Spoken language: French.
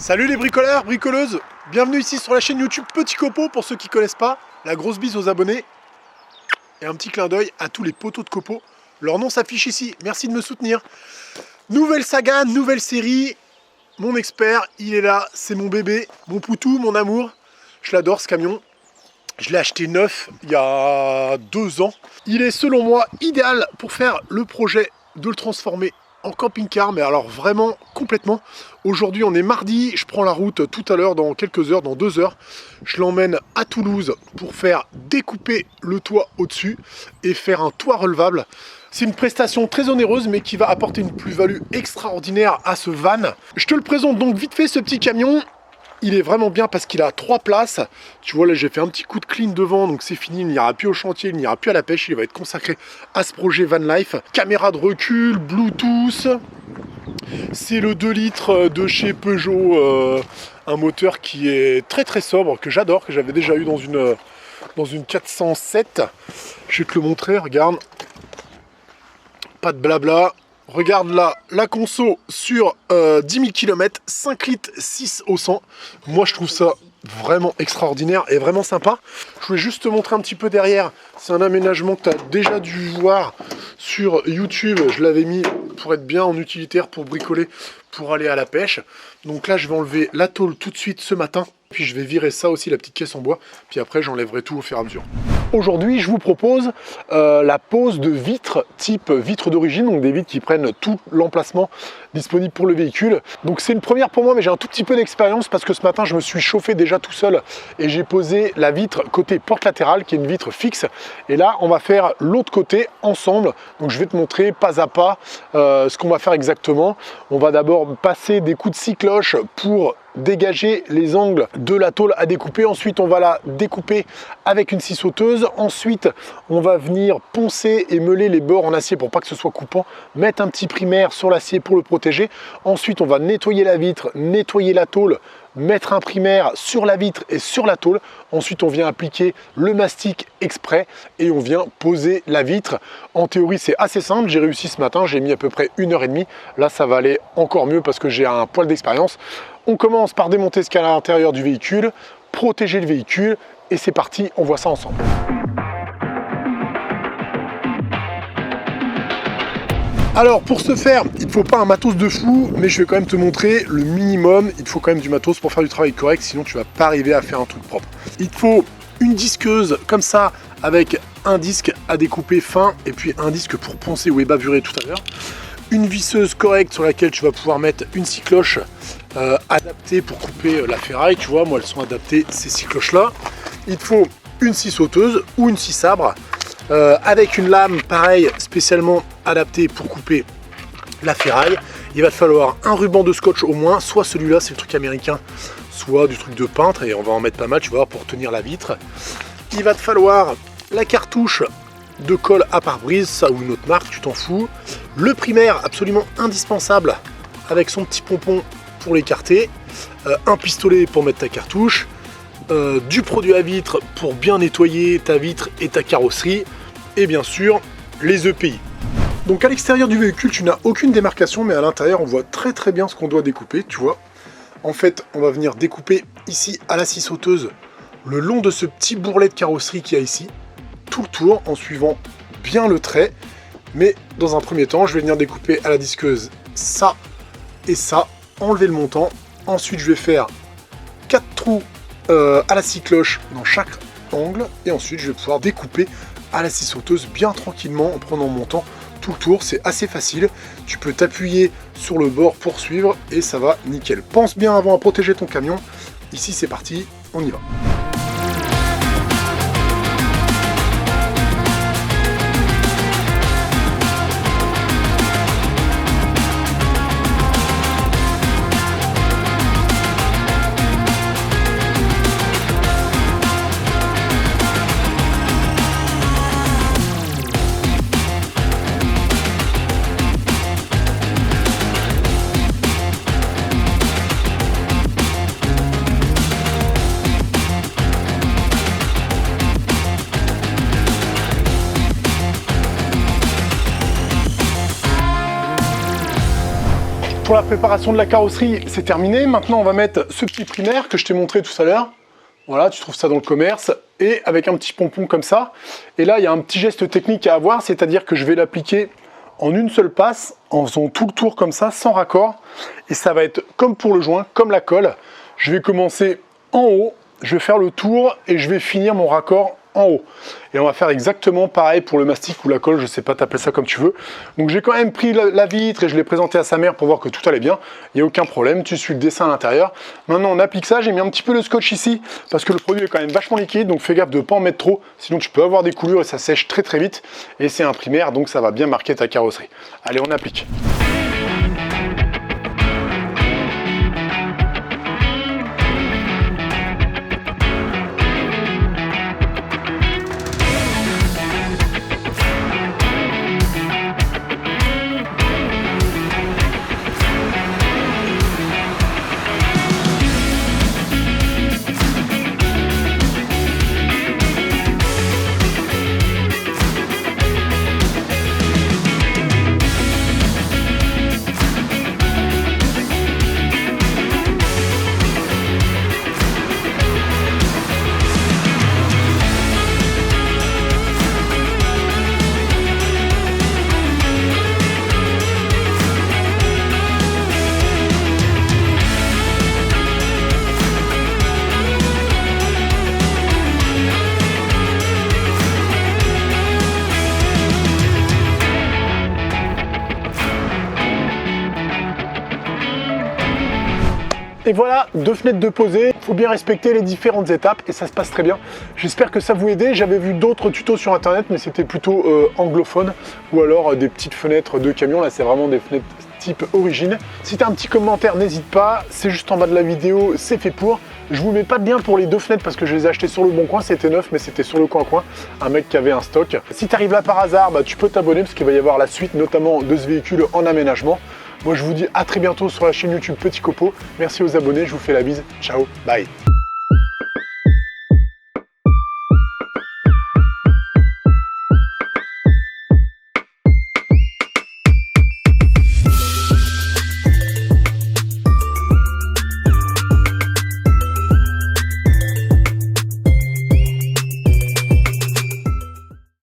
Salut les bricoleurs, bricoleuses, bienvenue ici sur la chaîne YouTube Petit Copeau pour ceux qui ne connaissent pas. La grosse bise aux abonnés et un petit clin d'œil à tous les poteaux de copeaux. Leur nom s'affiche ici, merci de me soutenir. Nouvelle saga, nouvelle série. Mon expert, il est là, c'est mon bébé, mon poutou, mon amour. Je l'adore ce camion. Je l'ai acheté neuf il y a 2 ans. Il est selon moi idéal pour faire le projet de le transformer en camping-car, mais alors vraiment complètement. Aujourd'hui on est mardi, je prends la route tout à l'heure dans quelques heures, dans 2 heures. Je l'emmène à Toulouse pour faire découper le toit au-dessus et faire un toit relevable. C'est une prestation très onéreuse mais qui va apporter une plus-value extraordinaire à ce van. Je te le présente donc vite fait ce petit camion. Il est vraiment bien parce qu'il a 3 places. Tu vois là j'ai fait un petit coup de clean devant, donc c'est fini, il n'ira plus au chantier, il n'ira plus à la pêche, il va être consacré à ce projet van life. Caméra de recul, Bluetooth. C'est le 2 litres de chez Peugeot, un moteur qui est très très sobre, que j'adore, que j'avais déjà eu dans une 407. Je vais te le montrer, regarde. Pas de blabla. Regarde là, la conso sur 10 000 km, 5 litres 6 au 100. Moi je trouve ça vraiment extraordinaire et vraiment sympa. Je voulais juste te montrer un petit peu derrière. C'est un aménagement que tu as déjà dû voir sur YouTube. Je l'avais mis pour être bien en utilitaire, pour bricoler, pour aller à la pêche. Donc là je vais enlever la tôle tout de suite ce matin. Puis je vais virer ça aussi, la petite caisse en bois. Puis après j'enlèverai tout au fur et à mesure. Aujourd'hui je vous propose la pose de vitres type vitres d'origine. Donc des vitres qui prennent tout l'emplacement disponible pour le véhicule. Donc c'est une première pour moi, mais j'ai un tout petit peu d'expérience parce que ce matin je me suis chauffé déjà tout seul. Et j'ai posé la vitre côté porte latérale qui est une vitre fixe. Et là on va faire l'autre côté ensemble. Donc je vais te montrer pas à pas ce qu'on va faire exactement. On va d'abord passer des coups de scie cloche pour dégager les angles de la tôle à découper. Ensuite on va la découper avec une scie sauteuse. Ensuite on va venir poncer et meuler les bords en acier pour pas que ce soit coupant, mettre un petit primaire sur l'acier pour le protéger. Ensuite on va nettoyer la vitre, nettoyer la tôle, mettre un primaire sur la vitre et sur la tôle. Ensuite on vient appliquer le mastic exprès et on vient poser la vitre. En théorie c'est assez simple, j'ai réussi ce matin, j'ai mis à peu près 1h30. Là ça va aller encore mieux parce que j'ai un poil d'expérience. On commence par démonter ce qu'il y a à l'intérieur du véhicule, protéger le véhicule et c'est parti, on voit ça ensemble. Alors pour ce faire, il ne faut pas un matos de fou, mais je vais quand même te montrer le minimum. Il te faut quand même du matos pour faire du travail correct, sinon tu ne vas pas arriver à faire un truc propre. Il te faut une disqueuse comme ça, avec un disque à découper fin, et puis un disque pour poncer ou ébavurer tout à l'heure. Une visseuse correcte sur laquelle tu vas pouvoir mettre une scie cloche adaptée pour couper la ferraille. Tu vois, moi elles sont adaptées ces scie cloches là. Il te faut une scie sauteuse ou une scie sabre. Avec une lame pareil spécialement adaptée pour couper la ferraille. Il va te falloir un ruban de scotch au moins, soit celui-là c'est le truc américain, soit du truc de peintre, et on va en mettre pas mal tu vois pour tenir la vitre. Il va te falloir la cartouche de colle à pare-brise, ça ou une autre marque, tu t'en fous. Le primaire absolument indispensable avec son petit pompon pour l'écarter, un pistolet pour mettre ta cartouche, du produit à vitre pour bien nettoyer ta vitre et ta carrosserie, et bien sûr les EPI. Donc à l'extérieur du véhicule tu n'as aucune démarcation, mais à l'intérieur on voit très très bien ce qu'on doit découper, tu vois. En fait on va venir découper ici à la scie sauteuse le long de ce petit bourrelet de carrosserie qu'il y a ici, tout le tour en suivant bien le trait. Mais dans un premier temps je vais venir découper à la disqueuse ça et ça, enlever le montant. Ensuite je vais faire 4 trous à la scie cloche dans chaque angle, et ensuite je vais pouvoir découper à la scie sauteuse bien tranquillement en prenant mon temps tout le tour. C'est assez facile, tu peux t'appuyer sur le bord pour suivre et ça va nickel. Pense bien avant à protéger ton camion. Ici c'est parti, on y va. Pour la préparation de la carrosserie, c'est terminé. Maintenant, on va mettre ce petit primaire que je t'ai montré tout à l'heure. Voilà, tu trouves ça dans le commerce. Et avec un petit pompon comme ça. Et là, il y a un petit geste technique à avoir, c'est-à-dire que je vais l'appliquer en une seule passe, en faisant tout le tour comme ça, sans raccord. Et ça va être comme pour le joint, comme la colle. Je vais commencer en haut, je vais faire le tour et je vais finir mon raccord en haut. Et on va faire exactement pareil pour le mastic ou la colle, je sais pas, t'appelles ça comme tu veux. Donc j'ai quand même pris la vitre et je l'ai présenté à sa mère pour voir que tout allait bien. Il n'y a aucun problème, tu suis le dessin à l'intérieur. Maintenant on applique ça, j'ai mis un petit peu de scotch ici parce que le produit est quand même vachement liquide, donc fais gaffe de ne pas en mettre trop, sinon tu peux avoir des coulures et ça sèche très très vite. Et c'est un primaire, donc ça va bien marquer ta carrosserie. Allez, on applique. Et voilà, 2 fenêtres de posée. Il faut bien respecter les différentes étapes et ça se passe très bien. J'espère que ça vous aide. J'avais vu d'autres tutos sur internet, mais c'était plutôt anglophone ou alors des petites fenêtres de camion. Là, c'est vraiment des fenêtres type origine. Si tu as un petit commentaire, n'hésite pas. C'est juste en bas de la vidéo, c'est fait pour. Je vous mets pas de lien pour les 2 fenêtres parce que je les ai achetées sur le bon coin. C'était neuf, mais c'était sur le coin. Un mec qui avait un stock. Si tu arrives là par hasard, bah, tu peux t'abonner parce qu'il va y avoir la suite, notamment de ce véhicule en aménagement. Moi, je vous dis à très bientôt sur la chaîne YouTube Petit Copeau. Merci aux abonnés, je vous fais la bise. Ciao, bye.